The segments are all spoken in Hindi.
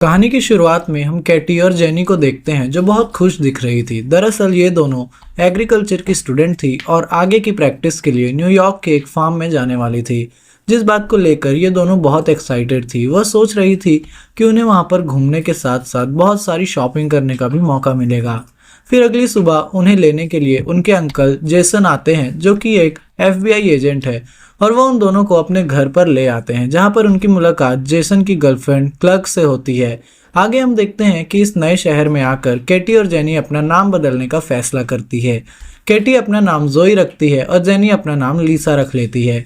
कहानी की शुरुआत में हम कैटी और जेनी को देखते हैं जो बहुत खुश दिख रही थी। दरअसल ये दोनों एग्रीकल्चर की स्टूडेंट थी और आगे की प्रैक्टिस के लिए न्यूयॉर्क के एक फार्म में जाने वाली थी। जिस बात को लेकर ये दोनों बहुत एक्साइटेड थी, वह सोच रही थी कि उन्हें वहां पर घूमने के साथ साथ बहुत सारी शॉपिंग करने का भी मौका मिलेगा। फिर अगली सुबह उन्हें लेने के लिए उनके अंकल जेसन आते हैं जो कि एक FBI एजेंट है, और वो उन दोनों को अपने घर पर ले आते हैं जहां पर उनकी मुलाकात जेसन की गर्लफ्रेंड क्लर्क से होती है। आगे हम देखते हैं कि इस नए शहर में आकर केटी और जेनी अपना नाम बदलने का फैसला करती है। केटी अपना नाम जोई रखती है और जेनी अपना नाम लीसा रख लेती है।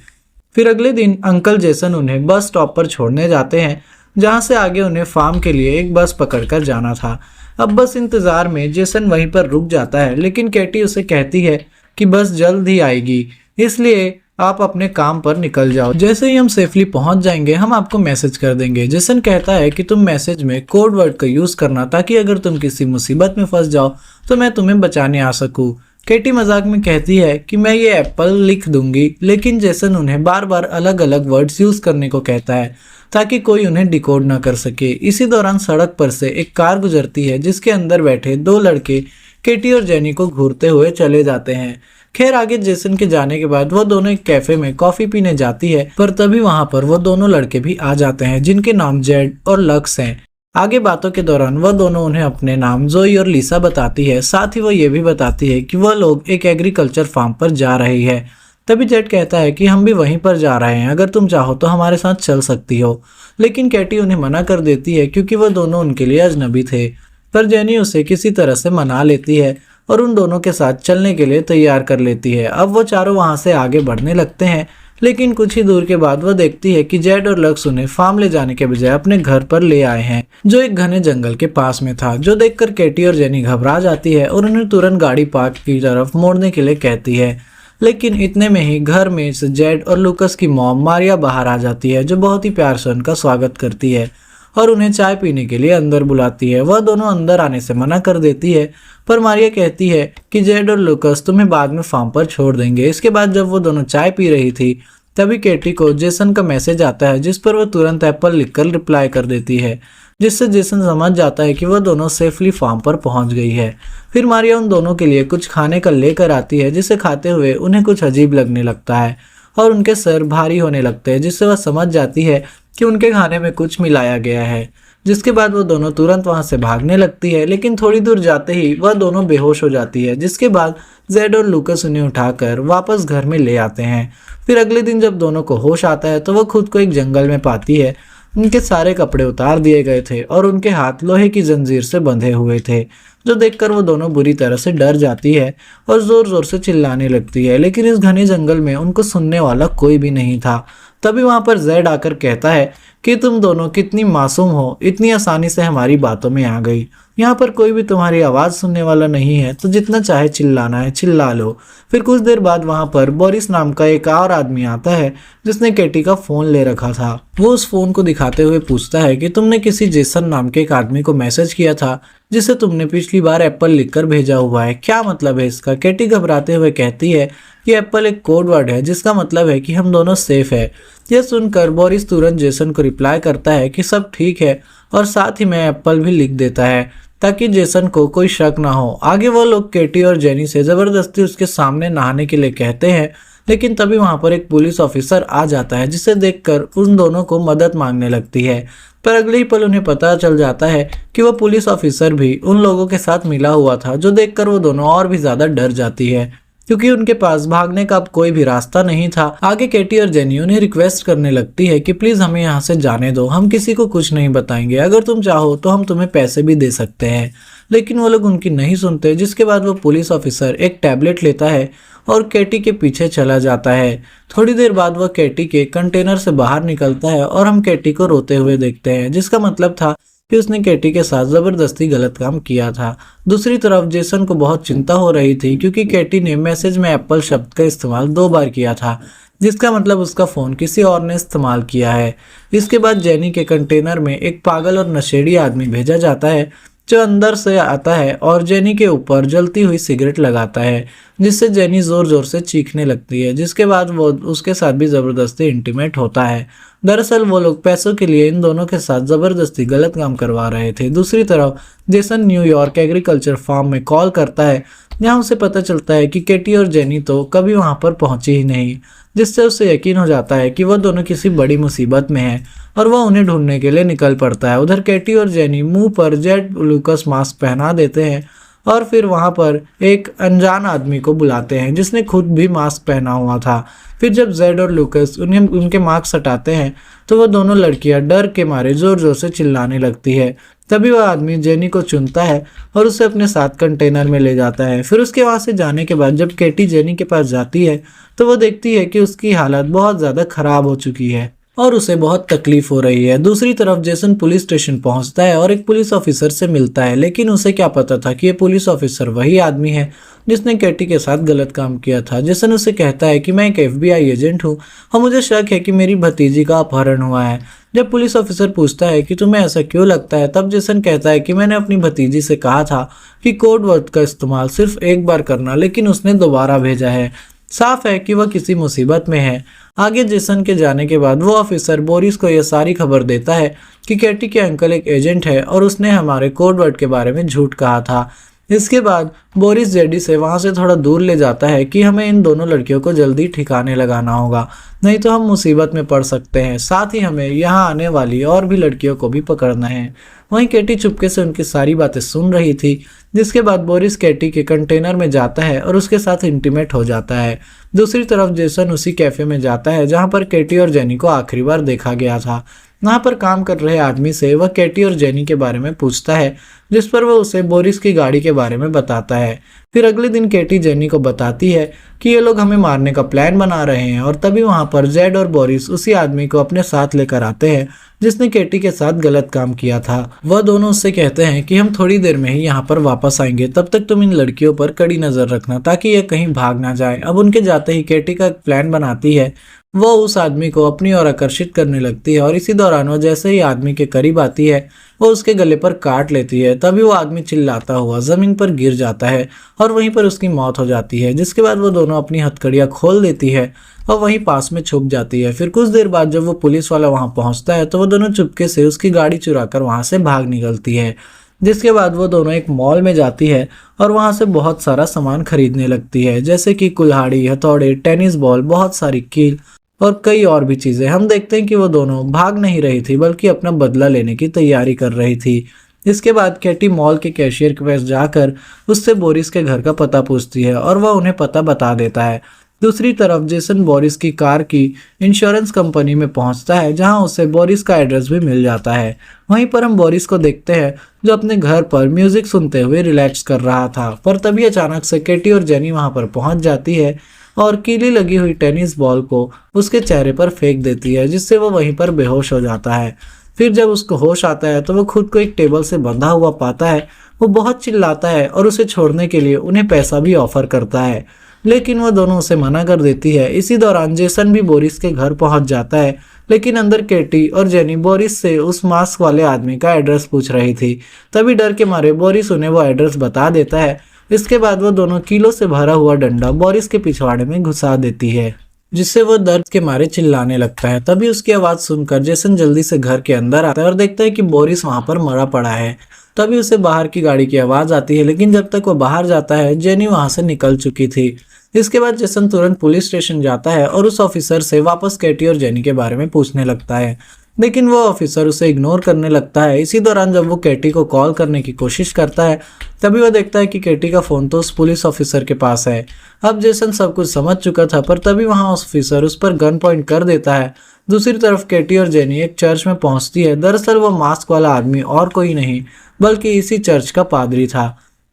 फिर अगले दिन अंकल जेसन उन्हें बस स्टॉप पर छोड़ने जाते हैं जहां से आगे उन्हें फार्म के लिए एक बस पकड़कर जाना था। अब बस इंतजार में जेसन वहीं पर रुक जाता है, लेकिन केटी उसे कहती है कि बस जल्द ही आएगी, इसलिए आप अपने काम पर निकल जाओ। जैसे ही हम सेफली पहुंच जाएंगे हम आपको मैसेज कर देंगे। जेसन कहता है कि तुम मैसेज में कोड वर्ड का यूज करना ताकि अगर तुम किसी मुसीबत में फंस जाओ तो मैं तुम्हें बचाने आ सकूं। केटी मजाक में कहती है कि मैं ये एप्पल लिख दूंगी, लेकिन जेसन उन्हें बार बार अलग अलग वर्ड्स यूज करने को कहता है ताकि कोई उन्हें डिकोड ना कर सके। इसी दौरान सड़क पर से एक कार गुजरती है जिसके अंदर बैठे दो लड़के केटी और जेनी को घूरते हुए चले जाते हैं। खैर आगे जेसन के जाने के बाद वो दोनों एक कैफे में कॉफी पीने जाती है, पर तभी वहां पर वो दोनों लड़के भी आ जाते हैं जिनके नाम जेड और लक्स हैं। आगे बातों के दौरान वह दोनों उन्हें अपने नाम जोई और लीसा बताती है। साथ ही वो ये भी बताती है कि वह लोग एक एग्रीकल्चर फार्म पर जा रही है। तभी जेड कहता है कि हम भी वहीं पर जा रहे हैं, अगर तुम चाहो तो हमारे साथ चल सकती हो। लेकिन कैटी उन्हें मना कर देती है क्योंकि वह दोनों उनके लिए अजनबी थे। पर जेनी उसे किसी तरह से मना लेती है और उन दोनों के साथ चलने के लिए तैयार कर लेती है। अब वो चारों वहां से आगे बढ़ने लगते हैं, लेकिन कुछ ही दूर के बाद वह देखती है कि जेड और लक्स उन्हें फार्म ले जाने के बजाय अपने घर पर ले आए हैं जो एक घने जंगल के पास में था। जो देखकर केटी और जेनी घबरा जाती है और उन्हें तुरंत गाड़ी पार्क की तरफ मोड़ने के लिए कहती है। लेकिन इतने में ही घर में से जेड और लुकस की मॉम मारिया बाहर आ जाती है जो बहुत ही प्यार से उनका स्वागत करती है और उन्हें चाय पीने के लिए अंदर बुलाती है। वह दोनों अंदर आने से मना कर देती है, पर मारिया कहती है कि जेड और लुकस तुम्हें बाद में फार्म पर छोड़ देंगे। इसके बाद जब वो दोनों चाय पी रही थी तभी केटी को जेसन का मैसेज आता है जिस पर वह तुरंत एप्पल लिखकर रिप्लाई कर देती है, जिससे जेसन समझ जाता है कि वह दोनों सेफली फार्म पर पहुंच गई है। फिर मारिया उन दोनों के लिए कुछ खाने का लेकर आती है जिसे खाते हुए उन्हें कुछ अजीब लगने लगता है और उनके सर भारी होने लगते हैं, जिससे वह समझ जाती है कि उनके खाने में कुछ मिलाया गया है। जिसके बाद वो दोनों तुरंत वहां से भागने लगती है, लेकिन थोड़ी दूर जाते ही वह दोनों बेहोश हो जाती है। जिसके बाद जेड और लुकस उन्हें उठाकर वापस घर में ले आते हैं। फिर अगले दिन जब दोनों को होश आता है तो वह खुद को एक जंगल में पाती है। उनके सारे कपड़े उतार दिए गए थे और उनके हाथ लोहे की जंजीर से बंधे हुए थे, जो देखकर वो दोनों बुरी तरह से डर जाती है और जोर जोर से चिल्लाने लगती है। लेकिन इस घने जंगल में उनको सुनने वाला कोई भी नहीं था। तभी वहां पर जेड आकर कहता है कि तुम दोनों कितनी मासूम हो, इतनी आसानी से हमारी बातों में आ गई। यहाँ पर कोई भी तुम्हारी आवाज सुनने वाला नहीं है, तो जितना चाहे चिल्लाना है चिल्ला लो। फिर कुछ देर बाद वहां पर बोरिस नाम का एक और आदमी आता है जिसने केटी का फोन ले रखा था। वो उस फोन को दिखाते हुए पूछता है कि तुमने किसी जेसन नाम के एक आदमी को मैसेज किया था जिसे तुमने पिछली बार एप्पल लिखकर भेजा हुआ है, क्या मतलब है इसका? केटी घबराते हुए कहती है कि एप्पल एक कोड वर्ड है जिसका मतलब है कि हम दोनों सेफ है। यह सुनकर बोरिस तुरंत जेसन को रिप्लाई करता है कि सब ठीक है और साथ ही में एप्पल भी लिख देता है ताकि जेसन को कोई शक ना हो। आगे वो लोग केटी और जेनी से जबरदस्ती उसके सामने नहाने के लिए कहते हैं, लेकिन तभी वहां पर एक पुलिस ऑफिसर आ जाता है जिसे देखकर उन दोनों को मदद मांगने लगती है। पर अगले ही पल उन्हें पता चल जाता है कि वह पुलिस ऑफिसर भी उन लोगों के साथ मिला हुआ था, जो देखकर वो दोनों और भी ज्यादा डर जाती है क्योंकि उनके पास भागने का अब कोई भी रास्ता नहीं था। आगे केटी और जेनी उन्हें रिक्वेस्ट करने लगती है कि प्लीज हमें यहाँ से जाने दो, हम किसी को कुछ नहीं बताएंगे, अगर तुम चाहो तो हम तुम्हें पैसे भी दे सकते हैं। लेकिन वो लोग उनकी नहीं सुनते। जिसके बाद वो पुलिस ऑफिसर एक टैबलेट लेता है और केटी के पीछे चला जाता है। थोड़ी देर बाद वह केटी के कंटेनर से बाहर निकलता है और हम केटी को रोते हुए देखते हैं, जिसका मतलब था कि उसने केटी के साथ जबरदस्ती गलत काम किया था। दूसरी तरफ जेसन को बहुत चिंता हो रही थी क्योंकि केटी ने मैसेज में एप्पल शब्द का इस्तेमाल 2 बार किया था, जिसका मतलब उसका फोन किसी और ने इस्तेमाल किया है। इसके बाद जेनी के कंटेनर में एक पागल और नशेड़ी आदमी भेजा जाता है जो अंदर से आता है और जेनी के ऊपर जलती हुई सिगरेट लगाता है। जिससे जेनी जोर जोर से चीखने लगती है, जिसके बाद वो उसके साथ भी जबरदस्ती इंटीमेट होता है। दरअसल वो लोग पैसों के लिए इन दोनों के साथ जबरदस्ती गलत काम करवा रहे थे। दूसरी तरफ जेसन न्यूयॉर्क एग्रीकल्चर फार्म में कॉल करता है, जहाँ उसे पता चलता है कि केटी और जेनी तो कभी वहां पर पहुंची ही नहीं, जिससे उसे यकीन हो जाता है कि वह दोनों किसी बड़ी मुसीबत में हैं और वह उन्हें ढूंढने के लिए निकल पड़ता है। उधर केटी और जेनी मुंह पर जेड लूकस मास्क पहना देते हैं और फिर वहां पर एक अनजान आदमी को बुलाते हैं जिसने खुद भी मास्क पहना हुआ था। फिर जब जेड और लूकस उन्हें उनके मास्क हटाते हैं तो वह दोनों लड़कियां डर के मारे जोर जोर से चिल्लाने लगती है। तभी वह आदमी जेनी को चुनता है और उसे अपने साथ कंटेनर में ले जाता है। फिर उसके वहां से जाने के बाद जब केटी जेनी के पास जाती है तो वो देखती है कि उसकी हालत बहुत ज़्यादा खराब हो चुकी है और उसे बहुत तकलीफ हो रही है। दूसरी तरफ जेसन पुलिस स्टेशन पहुंचता है और एक पुलिस ऑफिसर से मिलता है, लेकिन उसे क्या पता था कि ये पुलिस ऑफिसर वही आदमी है जिसने केटी के साथ गलत काम किया था। जेसन उसे कहता है कि मैं एक FBI एजेंट हूँ और मुझे शक है कि मेरी भतीजी का अपहरण हुआ है। जब पुलिस ऑफिसर पूछता है कि तुम्हें ऐसा क्यों लगता है, तब जेसन कहता है कि मैंने अपनी भतीजी से कहा था कि कोड वर्ड का इस्तेमाल सिर्फ एक बार करना, लेकिन उसने दोबारा भेजा है। साफ है कि वह किसी मुसीबत में है। आगे जेसन के जाने के बाद वो ऑफिसर बोरिस को यह सारी खबर देता है कि केटी के अंकल एक एजेंट है और उसने हमारे कोड वर्ड के बारे में झूठ कहा था। इसके बाद बोरिस जेडी से वहां से थोड़ा दूर ले जाता है कि हमें इन दोनों लड़कियों को जल्दी ठिकाने लगाना होगा, नहीं तो हम मुसीबत में पड़ सकते हैं। साथ ही हमें यहाँ आने वाली और भी लड़कियों को भी पकड़ना है। वहीं केटी चुपके से उनकी सारी बातें सुन रही थी, जिसके बाद बोरिस केटी के कंटेनर में जाता है और उसके साथ इंटीमेट हो जाता है। दूसरी तरफ जेसन उसी कैफे में जाता है जहाँ पर केटी और जेनी को आखिरी बार देखा गया था। वहाँ पर काम कर रहे आदमी से वह केटी और जेनी के बारे में पूछता है, जिस पर वह उसे बोरिस की गाड़ी के बारे में बताता है। फिर अगले दिन केटी जेनी को बताती है कि ये लोग हमें मारने का प्लान बना रहे हैं और तभी वहाँ पर जेड और बोरिस उसी आदमी को अपने साथ लेकर आते हैं जिसने केटी के साथ गलत काम किया था। वह दोनों उससे कहते हैं कि हम थोड़ी देर में ही यहाँ पर वापस आएंगे, तब तक तुम इन लड़कियों पर कड़ी नजर रखना ताकि ये कहीं भाग ना जाए। अब उनके जाते ही केटी का एक प्लान बनाती है। वह उस आदमी को अपनी ओर आकर्षित करने लगती है और इसी दौरान वह जैसे ही आदमी के करीब आती है वो उसके गले पर काट लेती है। तभी वो आदमी चिल्लाता हुआ जमीन पर गिर जाता है और वहीं पर उसकी मौत हो जाती है, जिसके बाद वो दोनों अपनी हथकड़ियां खोल देती है और वहीं पास में छुप जाती है। फिर कुछ देर बाद जब वो पुलिस वाला वहां पहुंचता है तो वो दोनों चुपके से उसकी गाड़ी चुराकर वहां से भाग निकलती है, जिसके बाद वो दोनों एक मॉल में जाती है और वहां से बहुत सारा सामान खरीदने लगती है, जैसे कि कुल्हाड़ी, हथौड़े, टेनिस बॉल, बहुत सारी कील और कई और भी चीजें। हम देखते हैं कि वो दोनों भाग नहीं रही थी बल्कि अपना बदला लेने की तैयारी कर रही थी। इसके बाद केटी मॉल के कैशियर के पास जाकर उससे बोरिस के घर का पता पूछती है और वह उन्हें पता बता देता है। दूसरी तरफ जेसन बोरिस की कार की इंश्योरेंस कंपनी में पहुंचता है जहां उसे बोरिस का एड्रेस भी मिल जाता है। वहीं पर हम बोरिस को देखते हैं जो अपने घर पर म्यूजिक सुनते हुए रिलैक्स कर रहा था, पर तभी अचानक से केटी और जेनी वहां पर पहुंच जाती है और कीली लगी हुई टेनिस बॉल को उसके चेहरे पर फेंक देती है, जिससे वो वहीं पर बेहोश हो जाता है। फिर जब उसको होश आता है तो वो खुद को एक टेबल से बंधा हुआ पाता है। वो बहुत चिल्लाता है और उसे छोड़ने के लिए उन्हें पैसा भी ऑफर करता है, लेकिन वो दोनों उसे मना कर देती है। इसी दौरान जेसन भी बोरिस के घर पहुंच जाता है, लेकिन अंदर केटी और जेनी बोरिस से उस मास्क वाले आदमी का एड्रेस पूछ रही थी। तभी डर के मारे बोरिस उन्हें वो एड्रेस बता देता है। इसके बाद वो दोनों कीलों से भरा हुआ डंडा बोरिस के पिछवाड़े में घुसा देती है, जिससे वो दर्द के मारे चिल्लाने लगता है। तभी उसकी आवाज सुनकर जेसन जल्दी से घर के अंदर आता है और देखता है कि बोरिस वहां पर मरा पड़ा है। तभी उसे बाहर की गाड़ी की आवाज आती है, लेकिन जब तक वो बाहर जाता है जेनी वहां से निकल चुकी थी। इसके बाद जेसन तुरंत पुलिस स्टेशन जाता है और उस ऑफिसर से वापस केटी और जेनी के बारे में पूछने लगता है, लेकिन वो ऑफिसर उसे इग्नोर करने लगता है। इसी दौरान जब वो केटी को कॉल करने की कोशिश करता है तभी वो देखता है कि केटी का फोन तो उस पुलिस ऑफिसर के पास है। अब जेसन सब कुछ समझ चुका था, पर तभी वहां ऑफिसर उस पर गन पॉइंट कर देता है। दूसरी तरफ केटी और जेनी एक चर्च में पहुंचती है। दरअसल वो मास्क वाला आदमी और कोई नहीं बल्कि इसी चर्च का पादरी था।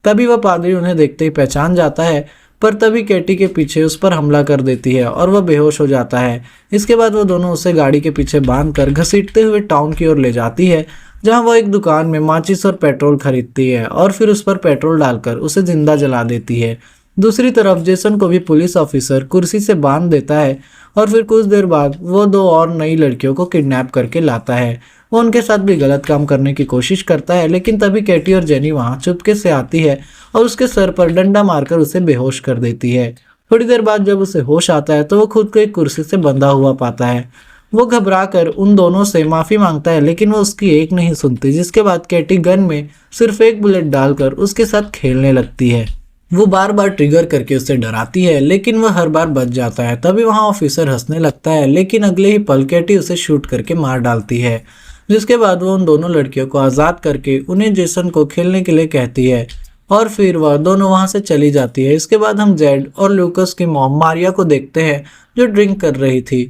तभी वह पादरी उन्हें देखते ही पहचान जाता है, पर तभी केटी के पीछे उस पर हमला कर देती है और वह बेहोश हो जाता है। इसके बाद वो दोनों उसे गाड़ी के पीछे बांधकर घसीटते हुए टाउन की ओर ले जाती है, जहां वो एक दुकान में माचिस और पेट्रोल खरीदती है और फिर उस पर पेट्रोल डालकर उसे जिंदा जला देती है। दूसरी तरफ जेसन को भी पुलिस ऑफिसर कुर्सी से बांध देता है और फिर कुछ देर बाद वो दो और नई लड़कियों को किडनैप करके लाता है। वो उनके साथ भी गलत काम करने की कोशिश करता है, लेकिन तभी कैटी और जेनी वहां चुपके से आती है और उसके सर पर डंडा मारकर उसे बेहोश कर देती है। थोड़ी देर बाद जब उसे होश आता है तो वो खुद को एक कुर्सी से बंधा हुआ पाता है। वो घबराकर उन दोनों से माफी मांगता है, लेकिन वो उसकी एक नहीं सुनती, जिसके बाद कैटी गन में सिर्फ एक बुलेट डालकर उसके साथ खेलने लगती है। वो बार बार ट्रिगर करके उसे डराती है, लेकिन वह हर बार बच जाता है। तभी वहां ऑफिसर हंसने लगता है, लेकिन अगले ही पल कैटी उसे शूट करके मार डालती है, जिसके बाद वो उन दोनों लड़कियों को आज़ाद करके उन्हें जेसन को खेलने के लिए कहती है और फिर वह दोनों वहां से चली जाती है। इसके बाद हम जेड और लूकस की मॉम मारिया को देखते हैं जो ड्रिंक कर रही थी।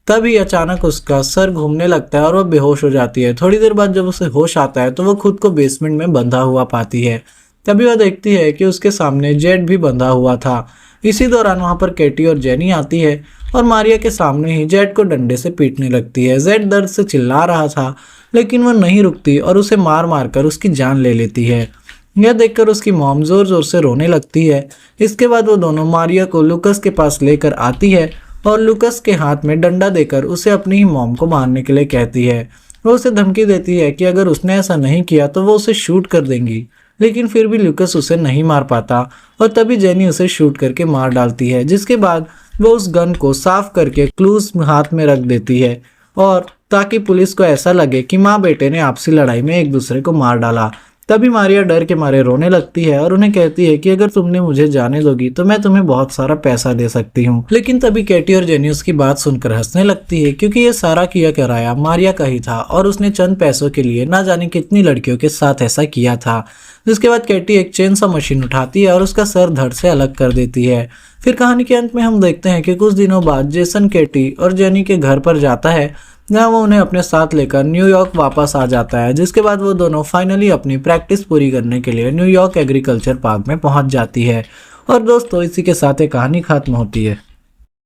तभी अचानक उसका सर घूमने लगता है और वह बेहोश हो जाती है। थोड़ी देर बाद जब उसे होश आता है तो वह खुद को बेसमेंट में बंधा हुआ पाती है। तभी वह देखती है कि उसके सामने जेड भी बंधा हुआ था। इसी दौरान वहां पर कैटी और जेनी आती है और मारिया के सामने ही जेड को डंडे से पीटने लगती है। जेड दर्द से चिल्ला रहा था, लेकिन वह नहीं रुकती और उसे मार मार कर उसकी जान ले लेती है। यह देखकर उसकी मॉम जोर जोर से रोने लगती है। इसके बाद वो दोनों मारिया को लूकस के पास लेकर आती है और लूकस के हाथ में डंडा देकर उसे अपनी ही मॉम को मारने के लिए कहती है। वो उसे धमकी देती है कि अगर उसने ऐसा नहीं किया तो वो उसे शूट कर देंगी, लेकिन फिर भी लूकस उसे नहीं मार पाता और तभी जेनी उसे शूट करके मार डालती है, जिसके बाद वो उस गन को साफ करके क्लूज हाथ में रख देती है और ताकि पुलिस को ऐसा लगे कि माँ बेटे ने आपसी लड़ाई में एक दूसरे को मार डाला। तभी मारिया डर के मारे रोने लगती है और उन्हें कहती है कि अगर तुमने मुझे जाने दोगी तो मैं तुम्हें बहुत सारा पैसा दे सकती हूँ। लेकिन तभी कैटी और जेनी उसकी बात सुनकर हंसने लगती है, क्योंकि ये सारा किया कराया मारिया का ही था और उसने चंद पैसों के लिए ना जाने कितनी लड़कियों के साथ ऐसा किया था। जिसके बाद कैटी एक चेन सा मशीन उठाती है और उसका सर धड़ से अलग कर देती है। फिर कहानी के अंत में हम देखते हैं कि कुछ दिनों बाद जेसन कैटी और जेनी के घर पर जाता है, जहाँ वो उन्हें अपने साथ लेकर न्यूयॉर्क वापस आ जाता है। जिसके बाद वो दोनों फाइनली अपनी प्रैक्टिस पूरी करने के लिए न्यूयॉर्क एग्रीकल्चर पार्क में पहुंच जाती है। और दोस्तों, इसी के साथ ये कहानी खत्म होती है।